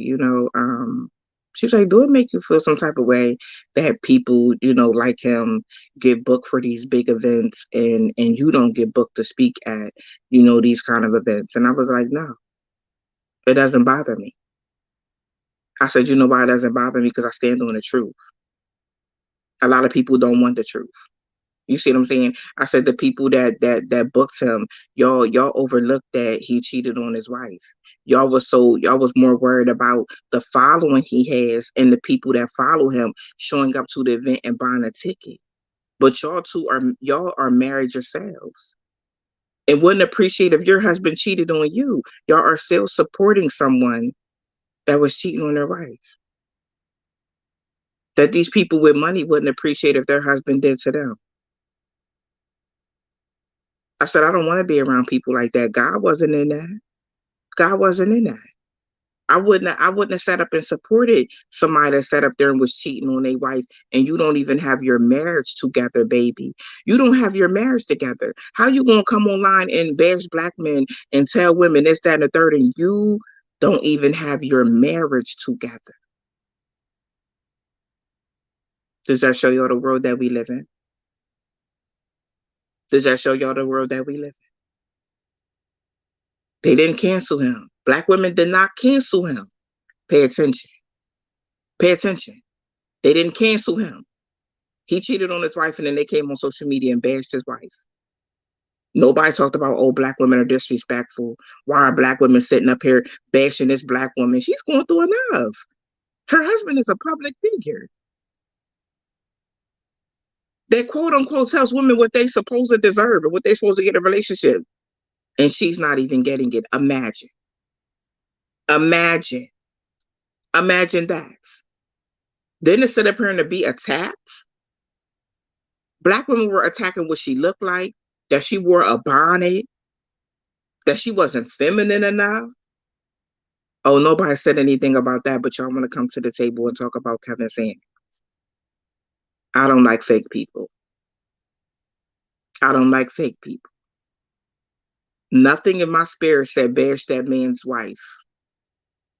do it make you feel some type of way that people, like him get booked for these big events and you don't get booked to speak at, these kind of events? And I was like, no, it doesn't bother me. I said, you know why it doesn't bother me? Because I stand on the truth. A lot of people don't want the truth. You see what I'm saying? I said the people that booked him, y'all overlooked that he cheated on his wife. Y'all was more worried about the following he has and the people that follow him showing up to the event and buying a ticket. But y'all are married yourselves. And wouldn't appreciate if your husband cheated on you. Y'all are still supporting someone that was cheating on their wife. That these people with money wouldn't appreciate if their husband did to them. I said, I don't want to be around people like that. God wasn't in that. God wasn't in that. I wouldn't have sat up and supported somebody that sat up there and was cheating on their wife, and you don't even have your marriage together, baby. You don't have your marriage together. How you gonna come online and bash black men and tell women this, that, and the third, and you don't even have your marriage together? Does that show y'all the world that we live in? Does that show y'all the world that we live in? They didn't cancel him. Black women did not cancel him. Pay attention. Pay attention. They didn't cancel him. He cheated on his wife and then they came on social media and bashed his wife. Nobody talked about, oh, black women are disrespectful. Why are black women sitting up here bashing this black woman? She's going through enough. Her husband is a public figure that quote unquote tells women what they supposed to deserve and what they're supposed to get in a relationship. And she's not even getting it. Imagine. Imagine. Imagine that. Then instead of her to be attacked, black women were attacking what she looked like, that she wore a bonnet, that she wasn't feminine enough. Oh, nobody said anything about that, but y'all want to come to the table and talk about Kevin Samuels. I don't like fake people. I don't like fake people. Nothing in my spirit said bash that man's wife.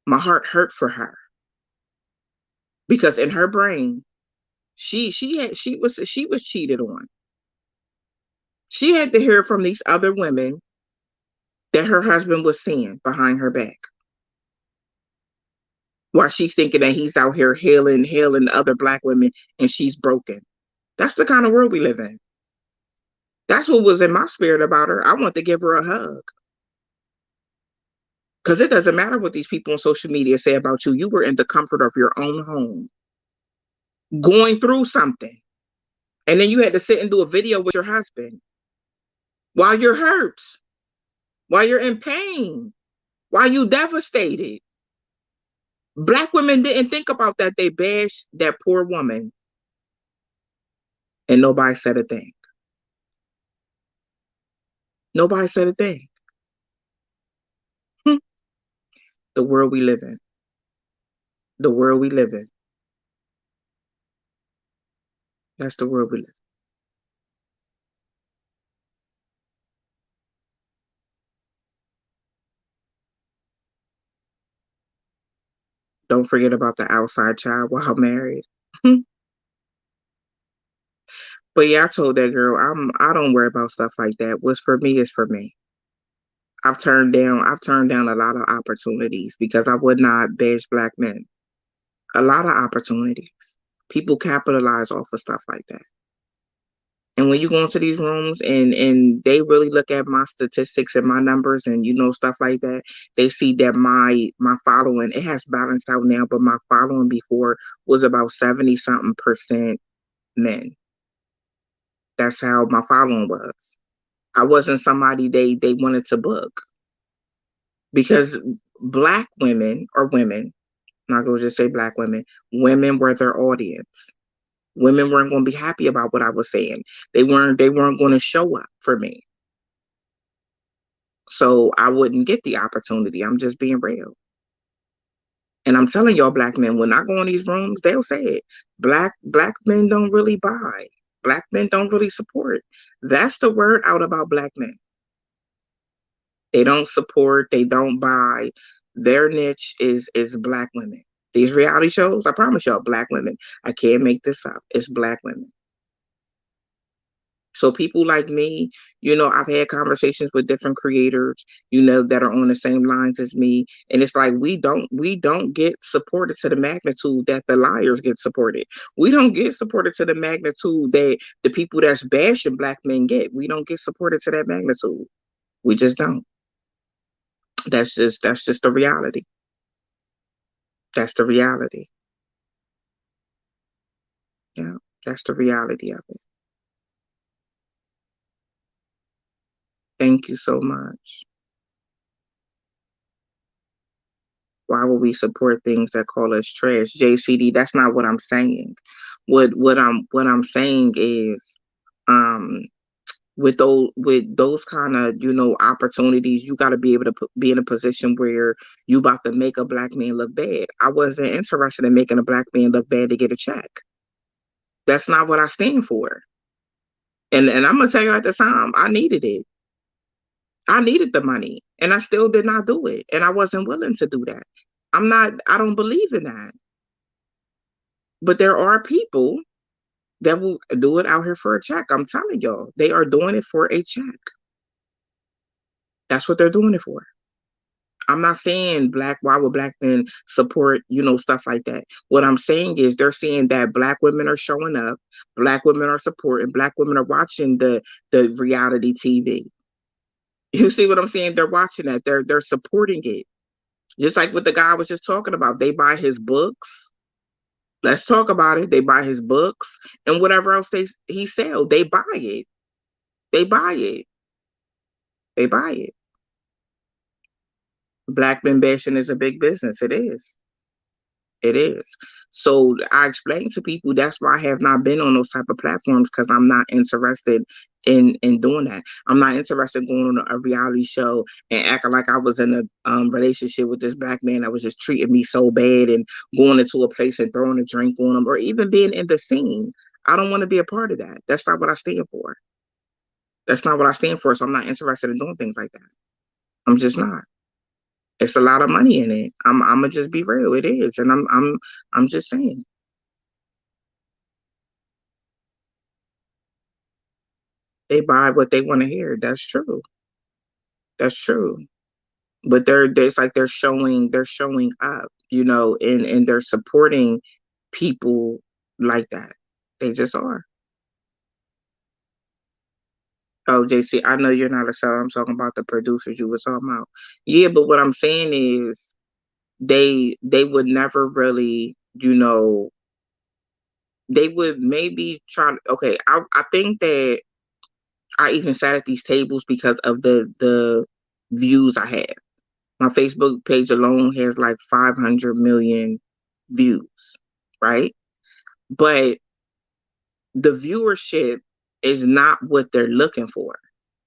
My heart hurt for her because in her brain, she was cheated on. She had to hear from these other women that her husband was seeing behind her back. While she's thinking that he's out here hailing other black women and she's broken. That's the kind of world we live in. That's what was in my spirit about her. I want to give her a hug. Because it doesn't matter what these people on social media say about you. You were in the comfort of your own home, going through something. And then you had to sit and do a video with your husband while you're hurt, while you're in pain, while you devastated. Black women didn't think about that. They bashed that poor woman and nobody said a thing. Nobody said a thing. The world we live in. The world we live in. That's the world we live. Don't forget about the outside child while married. But yeah, I told that girl, I don't worry about stuff like that. What's for me is for me. I've turned down a lot of opportunities because I would not bash black men. A lot of opportunities. People capitalize off of stuff like that. And when you go into these rooms and they really look at my statistics and my numbers and stuff like that, they see that my following, it has balanced out now, but my following before was about 70 something percent men. That's how my following was. I wasn't somebody they wanted to book because black women or women, I'm not gonna just say black women, women were their audience. Women weren't going to be happy about what I was saying. They weren't going to show up for me. So I wouldn't get the opportunity. I'm just being real. And I'm telling y'all, black men, when I go in these rooms, they'll say it. Black men don't really buy. Black men don't really support. That's the word out about black men. They don't support, they don't buy. Their niche is black women. These reality shows, I promise y'all, black women. I can't make this up. It's black women. So people like me, I've had conversations with different creators, that are on the same lines as me. And it's like we don't get supported to the magnitude that the liars get supported. We don't get supported to the magnitude that the people that's bashing black men get. We don't get supported to that magnitude. We just don't. That's just the reality. That's the reality. Yeah. That's the reality of it. Thank you so much. Why would we support things that call us trash? JCD, that's not what I'm saying. What I'm saying is, um with those kind of opportunities, you got to be able to be in a position where you about to make a black man look bad. I wasn't interested in making a black man look bad to get a check. That's not what I stand for. And I'm gonna tell you, at the time, I needed it. I needed the money, and I still did not do it, and I wasn't willing to do that. I don't believe in that. But there are people that will do it out here for a check. I'm telling y'all, they are doing it for a check. That's what they're doing it for. I'm not saying why would black men support, stuff like that. What I'm saying is they're saying that black women are showing up, black women are supporting, black women are watching the reality TV. You see what I'm saying? They're watching that. They're supporting it. Just like what the guy was just talking about. They buy his books. Let's talk about it. They buy his books and whatever else he sell. They buy it. They buy it. They buy it. Black men bashing is a big business. It is. It is. So I explain to people that's why I have not been on those type of platforms because I'm not interested in doing that. I'm not interested in going on a reality show and acting like I was in a relationship with this black man that was just treating me so bad and going into a place and throwing a drink on him or even being in the scene. I don't want to be a part of that. That's not what I stand for. That's not what I stand for. So I'm not interested in doing things like that. I'm just not. It's a lot of money in it. I'm gonna just be real. It is, and I'm just saying they buy what they want to hear. That's true. That's true. But it's like they're showing up, and they're supporting people like that. They just are. Oh, JC, I know you're not a seller. I'm talking about the producers you was talking about. Yeah, but what I'm saying is they would never really, they would maybe try to, okay, I think that I even sat at these tables because of the views I have. My Facebook page alone has like 500 million views, right? But the viewership is not what they're looking for.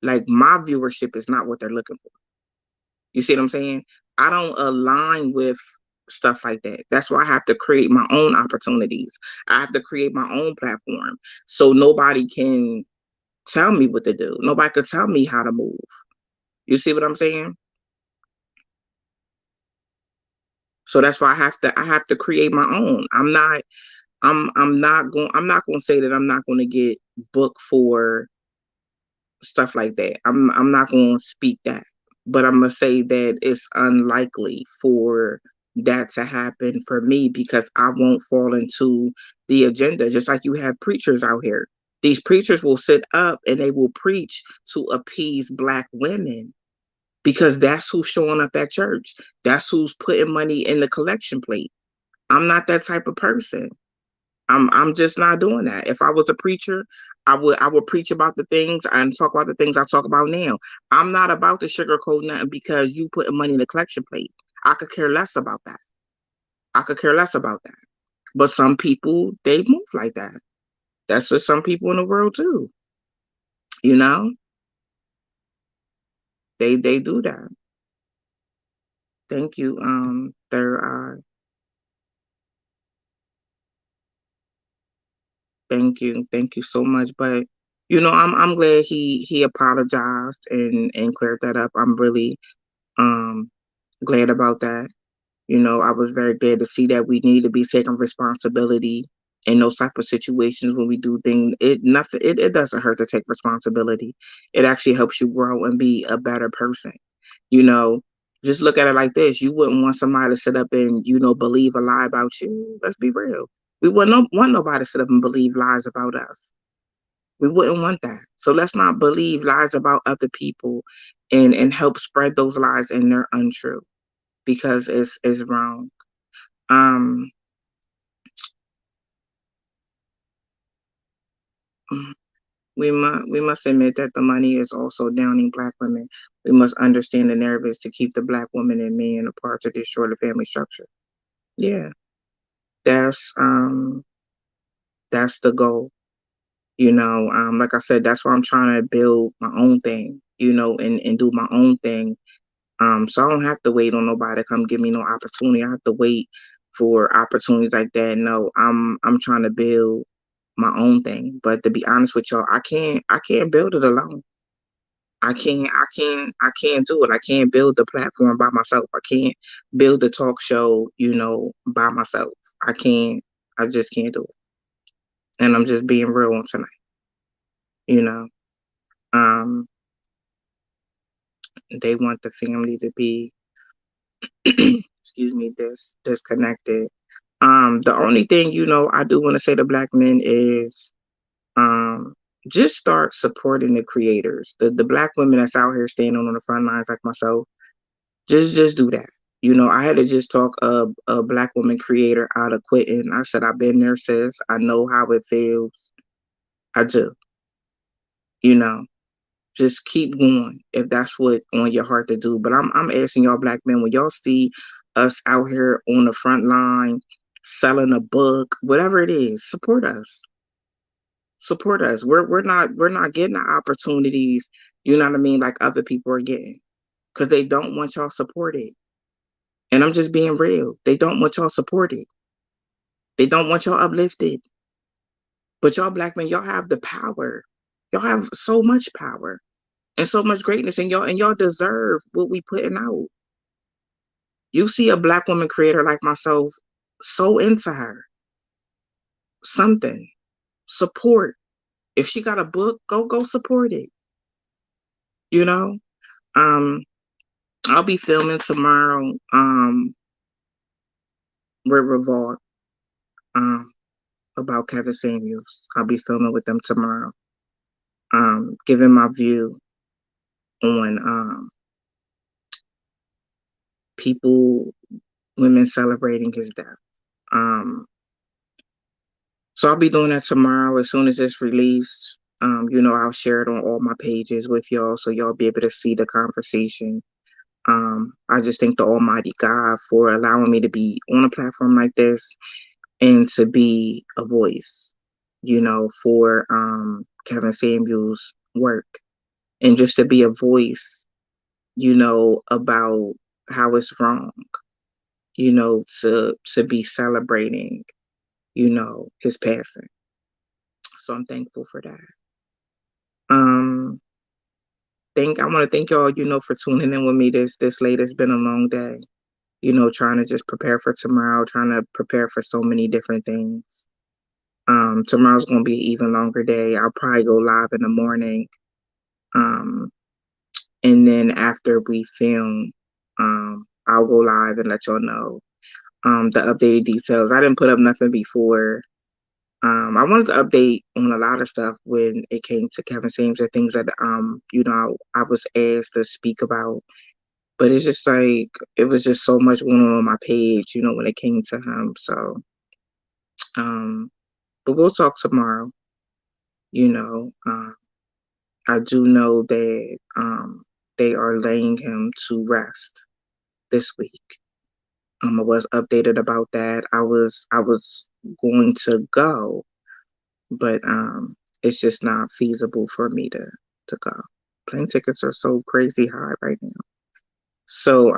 Like my viewership is not what they're looking for. You see what I'm saying? I don't align with stuff like that. That's why I have to create my own opportunities. I have to create my own platform so nobody can tell me what to do. Nobody could tell me how to move. You see what I'm saying? So that's why I have to create my own. I'm not going to say that I'm not going to get booked for stuff like that. I'm not going to speak that. But I'm going to say that it's unlikely for that to happen for me because I won't fall into the agenda just like you have preachers out here. These preachers will sit up and they will preach to appease black women because that's who's showing up at church. That's who's putting money in the collection plate. I'm not that type of person. I'm just not doing that. If I was a preacher, I would preach about the things and talk about the things I talk about now. I'm not about to sugarcoat nothing because you put money in the collection plate. I could care less about that. I could care less about that. But some people they move like that. That's just some people in the world too. You know, they do that. Thank you. Thank you so much. But I'm glad he apologized and cleared that up. I'm really um glad about that. I was very glad to see that we need to be taking responsibility in those type of situations when we do things. It doesn't hurt to take responsibility. It actually helps you grow and be a better person. You know, just look at it like this. You wouldn't want somebody to sit up and, believe a lie about you. Let's be real. We wouldn't want nobody to sit up and believe lies about us. We wouldn't want that. So let's not believe lies about other people and help spread those lies and they're untrue because it's wrong. Um, we must admit that the money is also downing black women. We must understand the narrative is to keep the black woman and man apart to destroy the family structure. Yeah, that's um that's the goal. Like I said, that's why I'm trying to build my own thing. And do my own thing. So I don't have to wait on nobody to come give me no opportunity. I have to wait for opportunities like that. No, I'm trying to build my own thing. But to be honest with y'all, I can't build it alone. I can't do it. I can't build the platform by myself. I can't build the talk show, by myself. I can't I just can't do it. And I'm just being real on tonight, you know. Um they want the family to be excuse me, disconnected. The only thing, I do want to say to black men is um just start supporting the creators, the black women that's out here standing on the front lines like myself. Just do that. I had to just talk a black woman creator out of quitting. I said I've been there, sis. I know how it feels. I do. You know, just keep going if that's what on your heart to do. But I'm asking y'all black men when y'all see us out here on the front line selling a book, whatever it is, support us. Support us. We're not getting the opportunities, you know what I mean, like other people are getting. Because they don't want y'all supported. And I'm just being real. They don't want y'all supported. They don't want y'all uplifted. But y'all black men, y'all have the power. Y'all have so much power and so much greatness, and y'all deserve what we putting out. You see a black woman creator like myself, so into her something. Support. If she got a book, go support it. You know. Um, I'll be filming tomorrow. With Revolt. Um, about Kevin Samuels. I'll be filming with them tomorrow. Giving my view on people, women celebrating his death. Um, so I'll be doing that tomorrow as soon as it's released. I'll share it on all my pages with y'all so y'all be able to see the conversation. I just thank the Almighty God for allowing me to be on a platform like this and to be a voice, for Kevin Samuel's work and just to be a voice, about how it's wrong, to be celebrating, his passing. So I'm thankful for that. Um, I want to thank y'all, for tuning in with me this late. It's been a long day. Trying to just prepare for tomorrow, trying to prepare for so many different things. Tomorrow's gonna be an even longer day. I'll probably go live in the morning. Um, and then after we film, I'll go live and let y'all know the updated details. I didn't put up nothing before. I wanted to update on a lot of stuff when it came to Kevin Samuels and things that I was asked to speak about. But it's just like it was just so much going on my page, when it came to him. So, um, but we'll talk tomorrow. You know, I do know that they are laying him to rest this week. I was updated about that. I was going to go, but it's just not feasible for me to go. Plane tickets are so crazy high right now. So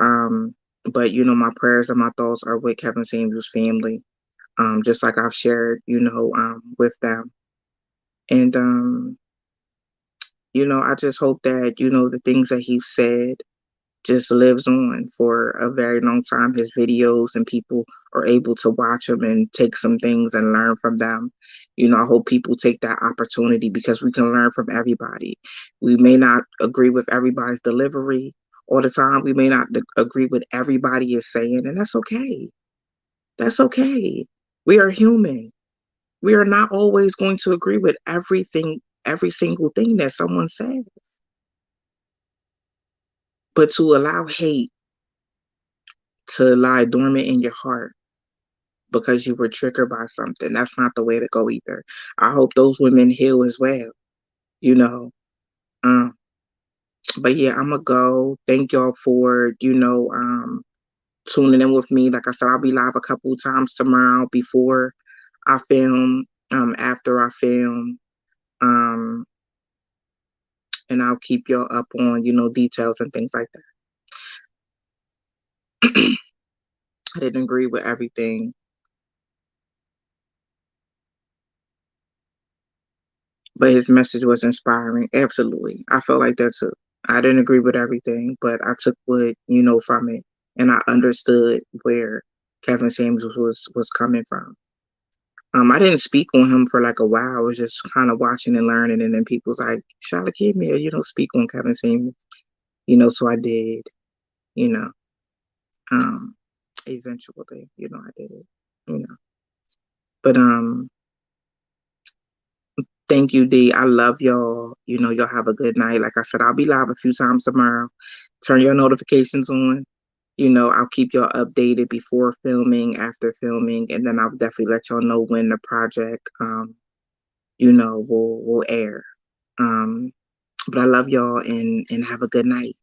but my prayers and my thoughts are with Kevin Samuels' family. Just like I've shared, with them. And I just hope that, the things that he said just lives on for a very long time. His videos and people are able to watch them and take some things and learn from them. I hope people take that opportunity because we can learn from everybody. We may not agree with everybody's delivery all the time. We may not agree with everybody is saying, and that's okay. That's okay. We are human. We are not always going to agree with everything, every single thing that someone says. But to allow hate to lie dormant in your heart because you were triggered by something. That's not the way to go either. I hope those women heal as well, you know. Um, but yeah, I'm gonna go. Thank y'all for, tuning in with me. Like I said, I'll be live a couple times tomorrow before I film, after I film. Um, and I'll keep y'all up on, details and things like that. I didn't agree with everything, but his message was inspiring. Absolutely. I felt like that too. I didn't agree with everything, but I took what, from it and I understood where Kevin Samuels was coming from. I didn't speak on him for like a while. I was just kind of watching and learning, and then people's like, Charlotte, give me speak on Kevin Samuels, so I did, you know, um, eventually, I did, you know, but thank you, D. I love y'all. Y'all have a good night. Like I said, I'll be live a few times tomorrow. Turn your notifications on. I'll keep y'all updated before filming, after filming, and then I'll definitely let y'all know when the project, will air. But I love y'all and have a good night.